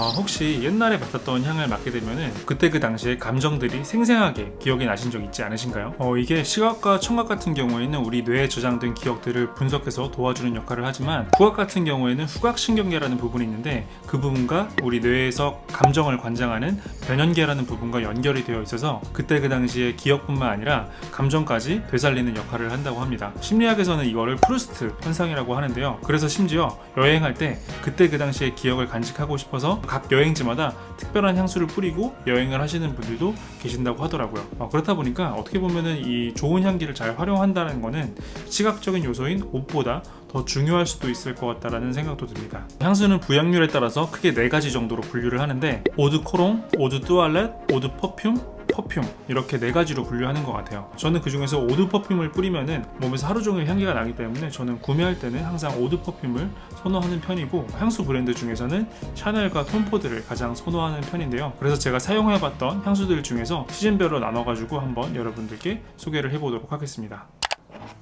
혹시 옛날에 맡았던 향을 맡게 되면은 그때 그 당시에 감정들이 생생하게 기억이 나신 적 있지 않으신가요? 이게 시각과 청각 같은 경우에는 우리 뇌에 저장된 기억들을 분석해서 도와주는 역할을 하지만 후각 같은 경우에는 후각신경계라는 부분이 있는데 그 부분과 우리 뇌에서 감정을 관장하는 변연계라는 부분과 연결이 되어 있어서 그때 그 당시의 기억뿐만 아니라 감정까지 되살리는 역할을 한다고 합니다. 심리학에서는 이거를 프루스트 현상이라고 하는데요. 그래서 심지어 여행할 때 그때 그 당시의 기억을 간직하고 싶어서 각 여행지마다 특별한 향수를 뿌리고 여행을 하시는 분들도 계신다고 하더라고요. 그렇다 보니까 어떻게 보면은 이 좋은 향기를 잘 활용한다는 거는 시각적인 요소인 옷보다 더 중요할 수도 있을 것 같다라는 생각도 듭니다. 향수는 부향률에 따라서 크게 4가지 정도로 분류를 하는데 오드 코롱, 오드 뚜알렛, 오드 퍼퓸, 퍼퓸 이렇게 4가지로 분류하는 것 같아요. 저는 그 중에서 오드 퍼퓸을 뿌리면은 몸에서 하루 종일 향기가 나기 때문에 저는 구매할 때는 항상 오드 퍼퓸을 선호하는 편이고 향수 브랜드 중에서는 샤넬과 톰포드를 가장 선호하는 편인데요. 그래서 제가 사용해봤던 향수들 중에서 시즌별로 나눠가지고 한번 여러분들께 소개를 해보도록 하겠습니다.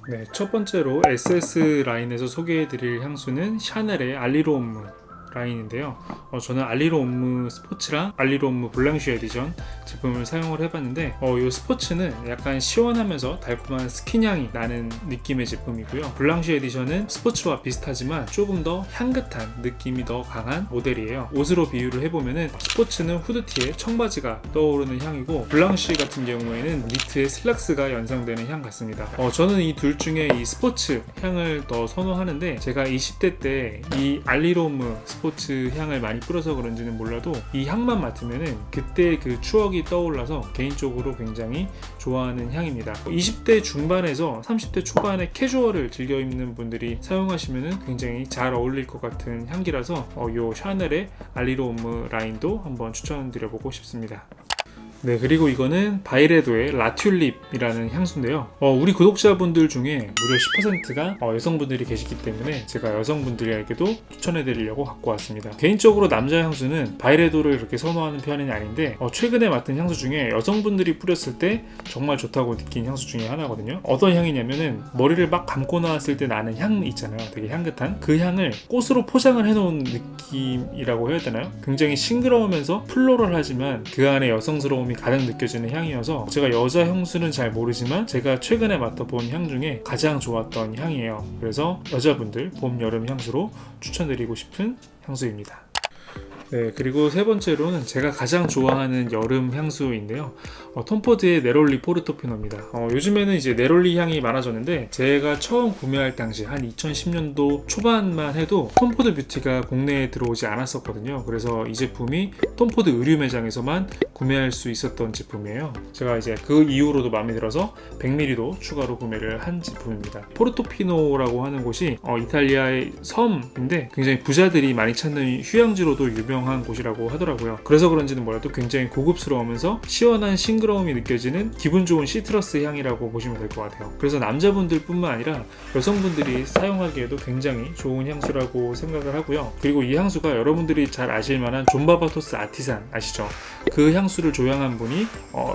네, 첫 번째로 SS 라인에서 소개해드릴 향수는 샤넬의 알리로 옴무 라인인데요. 저는 알리로 옴무 스포츠랑 알리로 옴무 블랑쉬 에디션 제품을 사용을 해봤는데 이 스포츠는 약간 시원하면서 달콤한 스킨향이 나는 느낌의 제품이고요. 블랑쉬 에디션은 스포츠와 비슷하지만 조금 더 향긋한 느낌이 더 강한 모델이에요. 옷으로 비유를 해보면은 스포츠는 후드티에 청바지가 떠오르는 향이고 블랑쉬 같은 경우에는 니트에 슬랙스가 연상되는 향 같습니다. 저는 이 둘 중에 이 스포츠 향을 더 선호하는데 제가 20대 때 이 알리로 옴무 스포츠 향을 많이 뿌려서 그런지는 몰라도 이 향만 맡으면은 그때 그 추억이 떠올라서 개인적으로 굉장히 좋아하는 향입니다. 20대 중반에서 30대 초반에 캐주얼을 즐겨 입는 분들이 사용하시면은 굉장히 잘 어울릴 것 같은 향기라서 이 샤넬의 알리로 옴무 라인도 한번 추천드려보고 싶습니다. 네, 그리고 이거는 바이레도의 라튤립이라는 향수인데요. 우리 구독자분들 중에 무려 10%가 여성분들이 계시기 때문에 제가 여성분들에게도 추천해드리려고 갖고 왔습니다. 개인적으로 남자 향수는 바이레도를 그렇게 선호하는 편은 아닌데 최근에 맡은 향수 중에 여성분들이 뿌렸을 때 정말 좋다고 느낀 향수 중에 하나거든요. 어떤 향이냐면은 머리를 막 감고 나왔을 때 나는 향 있잖아요. 되게 향긋한 그 향을 꽃으로 포장을 해놓은 느낌이라고 해야 되나요? 굉장히 싱그러우면서 플로럴하지만 그 안에 여성스러움 가장 느껴지는 향이어서 제가 여자 향수는 잘 모르지만 제가 최근에 맡아본 향 중에 가장 좋았던 향이에요. 그래서 여자분들 봄, 여름 향수로 추천드리고 싶은 향수입니다. 네, 그리고 세 번째로는 제가 가장 좋아하는 여름 향수인데요. 톰포드의 네롤리 포르토피노입니다. 요즘에는 이제 네롤리 향이 많아졌는데 제가 처음 구매할 당시 한 2010년도 초반만 해도 톰포드 뷰티가 국내에 들어오지 않았었거든요. 그래서 이 제품이 톰포드 의류 매장에서만 구매할 수 있었던 제품이에요. 제가 이제 그 이후로도 마음에 들어서 100ml도 추가로 구매를 한 제품입니다. 포르토피노라고 하는 곳이 이탈리아의 섬인데 굉장히 부자들이 많이 찾는 휴양지로도 유명한 곳이라고 하더라고요. 그래서 그런지는 몰라도 굉장히 고급스러우면서 시원한 싱그러움이 느껴지는 기분 좋은 시트러스 향이라고 보시면 될 것 같아요. 그래서 남자분들 뿐만 아니라 여성분들이 사용하기에도 굉장히 좋은 향수라고 생각을 하고요. 그리고 이 향수가 여러분들이 잘 아실 만한 존 바바토스 아티산 아시죠? 그 향수를 조향한 분이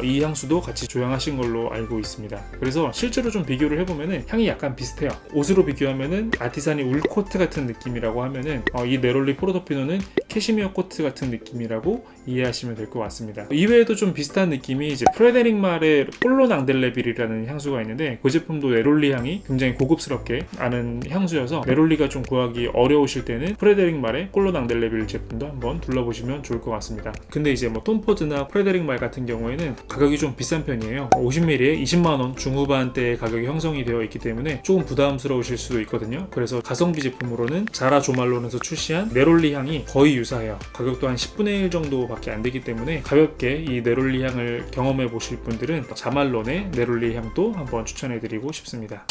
이 향수도 같이 조향하신 걸로 알고 있습니다. 그래서 실제로 좀 비교를 해보면은 향이 약간 비슷해요. 옷으로 비교하면은 아티산이 울 코트 같은 느낌이라고 하면은 이 네롤리 포르토피노는 캐시미어 코트 같은 느낌이라고 이해하시면 될 것 같습니다. 이외에도 좀 비슷한 느낌이 이제 프레데릭 말의 폴로 낭델레빌이라는 향수가 있는데 그 제품도 네롤리 향이 굉장히 고급스럽게 나는 향수여서 네롤리가 좀 구하기 어려우실 때는 프레데릭 말의 폴로 낭델레빌 제품도 한번 둘러보시면 좋을 것 같습니다. 근데 이제 뭐 톰포드나 프레데릭 말 같은 경우에는 가격이 좀 비싼 편이에요. 50ml에 20만원 중후반대의 가격이 형성이 되어 있기 때문에 조금 부담스러우실 수도 있거든요. 그래서 가성비 제품으로는 자라 조말론에서 출시한 네롤리 향이 거의 유사해요. 가격도 한 10분의 1 정도밖에 안 되기 때문에 가볍게 이 네롤리 향을 경험해 보실 분들은 자말론의 네롤리 향도 한번 추천해 드리고 싶습니다.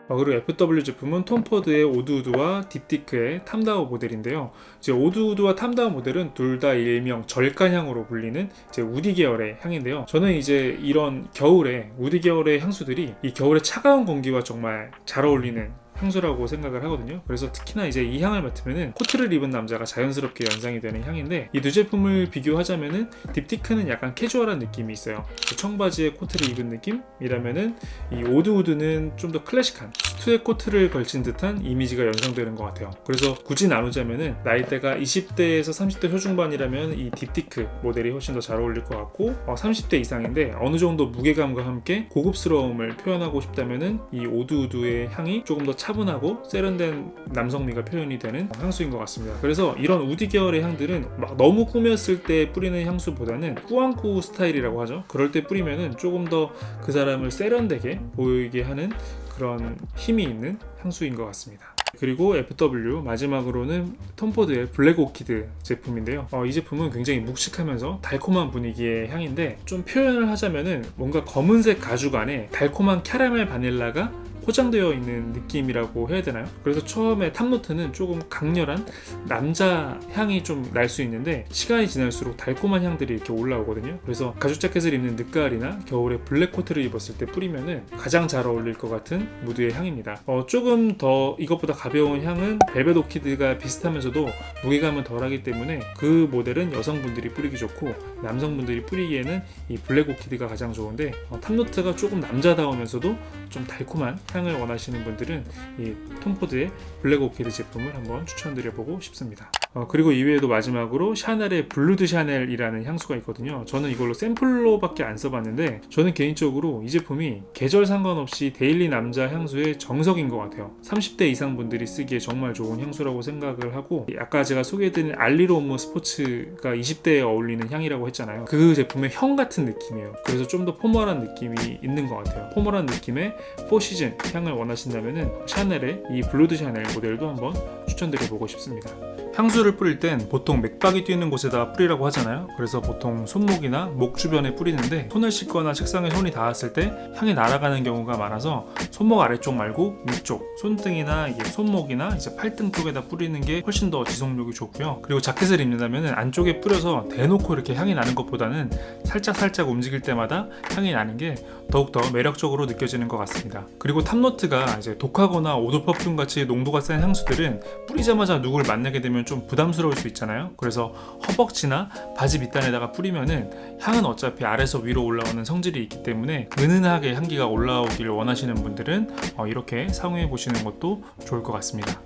그리고 FW 제품은 톰포드의 오드우드와 딥티크의 탐다우 모델인데요. 이제 오드우드와 탐다우 모델은 둘 다 일명 절간향으로 불리는 이제 우디 계열의 향인데요. 저는 이제 이런 겨울에 우디 계열의 향수들이 이 겨울의 차가운 공기와 정말 잘 어울리는 향수라고 생각을 하거든요. 그래서 특히나 이제 이 향을 맡으면은 코트를 입은 남자가 자연스럽게 연상이 되는 향인데 이 두 제품을 비교하자면은 딥티크는 약간 캐주얼한 느낌이 있어요. 청바지에 코트를 입은 느낌이라면은 이 오드우드는 좀 더 클래식한 수에 코트를 걸친 듯한 이미지가 연상되는 것 같아요. 그래서 굳이 나누자면은 나이대가 20대에서 30대 초중반이라면 이 딥티크 모델이 훨씬 더 잘 어울릴 것 같고 30대 이상인데 어느 정도 무게감과 함께 고급스러움을 표현하고 싶다면은 이 오두우두의 향이 조금 더 차분하고 세련된 남성미가 표현이 되는 향수인 것 같습니다. 그래서 이런 우디 계열의 향들은 막 너무 꾸몄을 때 뿌리는 향수보다는 꾸안꾸 스타일이라고 하죠. 그럴 때 뿌리면은 조금 더 그 사람을 세련되게 보이게 하는 그런 힘이 있는 향수인 것 같습니다. 그리고 FW 마지막으로는 톰포드의 블랙 오키드 제품인데요. 이 제품은 굉장히 묵직하면서 달콤한 분위기의 향인데 좀 표현을 하자면은 뭔가 검은색 가죽 안에 달콤한 캐러멜 바닐라가 포장되어 있는 느낌이라고 해야 되나요? 그래서 처음에 탑노트는 조금 강렬한 남자 향이 좀 날 수 있는데 시간이 지날수록 달콤한 향들이 이렇게 올라오거든요. 그래서 가죽 자켓을 입는 늦가을이나 겨울에 블랙 코트를 입었을 때 뿌리면은 가장 잘 어울릴 것 같은 무드의 향입니다. 조금 더 이것보다 가벼운 향은 벨벳 오키드가 비슷하면서도 무게감은 덜하기 때문에 그 모델은 여성분들이 뿌리기 좋고 남성분들이 뿌리기에는 이 블랙 오키드가 가장 좋은데 탑노트가 조금 남자다우면서도 좀 달콤한 향을 원하시는 분들은 이 톰포드의 블랙 오키드 제품을 한번 추천드려보고 싶습니다. 그리고 이외에도 마지막으로 샤넬의 블루드 샤넬이라는 향수가 있거든요. 저는 이걸로 샘플로밖에 안 써봤는데 저는 개인적으로 이 제품이 계절 상관없이 데일리 남자 향수의 정석인 것 같아요. 30대 이상 분들이 쓰기에 정말 좋은 향수라고 생각을 하고 아까 제가 소개해드린 알리로무 스포츠가 20대에 어울리는 향이라고 했잖아요. 그 제품의 형 같은 느낌이에요. 그래서 좀 더 포멀한 느낌이 있는 것 같아요. 포멀한 느낌의 4시즌 향을 원하신다면 샤넬의 이 블루드 샤넬 모델도 한번 추천드려보고 싶습니다. 향수를 뿌릴 땐 보통 맥박이 뛰는 곳에다 뿌리라고 하잖아요. 그래서 보통 손목이나 목 주변에 뿌리는데 손을 씻거나 책상에 손이 닿았을 때 향이 날아가는 경우가 많아서 손목 아래쪽 말고 위쪽, 손등이나 이게 손목이나 이제 팔등 쪽에다 뿌리는 게 훨씬 더 지속력이 좋고요. 그리고 자켓을 입는다면 안쪽에 뿌려서 대놓고 이렇게 향이 나는 것보다는 살짝 움직일 때마다 향이 나는 게 더욱더 매력적으로 느껴지는 것 같습니다. 그리고 탑노트가 이제 독하거나 오드 퍼퓸 같이 농도가 센 향수들은 뿌리자마자 누구를 만나게 되면 좀 부담스러울 수 있잖아요. 그래서 허벅지나 바지 밑단에다가 뿌리면은 향은 어차피 아래서 위로 올라오는 성질이 있기 때문에 은은하게 향기가 올라오길 원하시는 분들은 이렇게 사용해 보시는 것도 좋을 것 같습니다.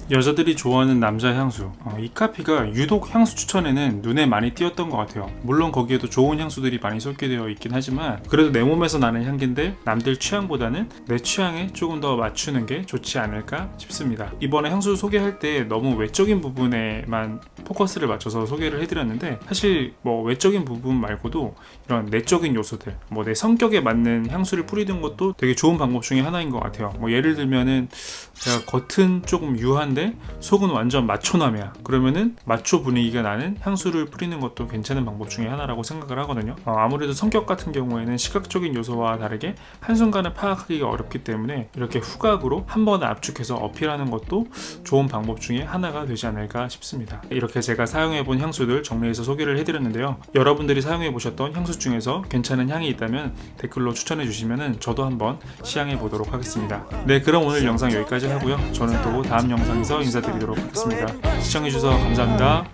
여자들이 좋아하는 남자 향수, 이카피가 유독 향수 추천에는 눈에 많이 띄었던 것 같아요. 물론 거기에도 좋은 향수들이 많이 섞여 되어 있긴 하지만 그래도 내 몸에서 나는 향기인데 남들 취향보다는 내 취향에 조금 더 맞추는 게 좋지 않을까 싶습니다. 이번에 향수 소개할 때 너무 외적인 부분에만 포커스를 맞춰서 소개를 해드렸는데 사실 뭐 외적인 부분 말고도 이런 내적인 요소들, 뭐 내 성격에 맞는 향수를 뿌리는 것도 되게 좋은 방법 중에 하나인 것 같아요. 뭐 예를 들면은 제가 겉은 조금 유한데 속은 완전 마초남이야. 그러면은 마초 분위기가 나는 향수를 뿌리는 것도 괜찮은 방법 중에 하나라고 생각을 하거든요. 아무래도 성격 같은 경우에는 시각적인 요소와 다르게 한순간에 파악하기가 어렵기 때문에 이렇게 후각으로 한 번에 압축해서 어필하는 것도 좋은 방법 중에 하나가 되지 않을까 싶습니다. 이렇게 제가 사용해본 향수들 정리해서 소개를 해드렸는데요. 여러분들이 사용해보셨던 향수 중에서 괜찮은 향이 있다면 댓글로 추천해주시면 저도 한번 시향해보도록 하겠습니다. 네, 그럼 오늘 영상 여기까지 하고요. 저는 또 다음 영상에서 인사드리도록 하겠습니다. 시청해주셔서 감사합니다.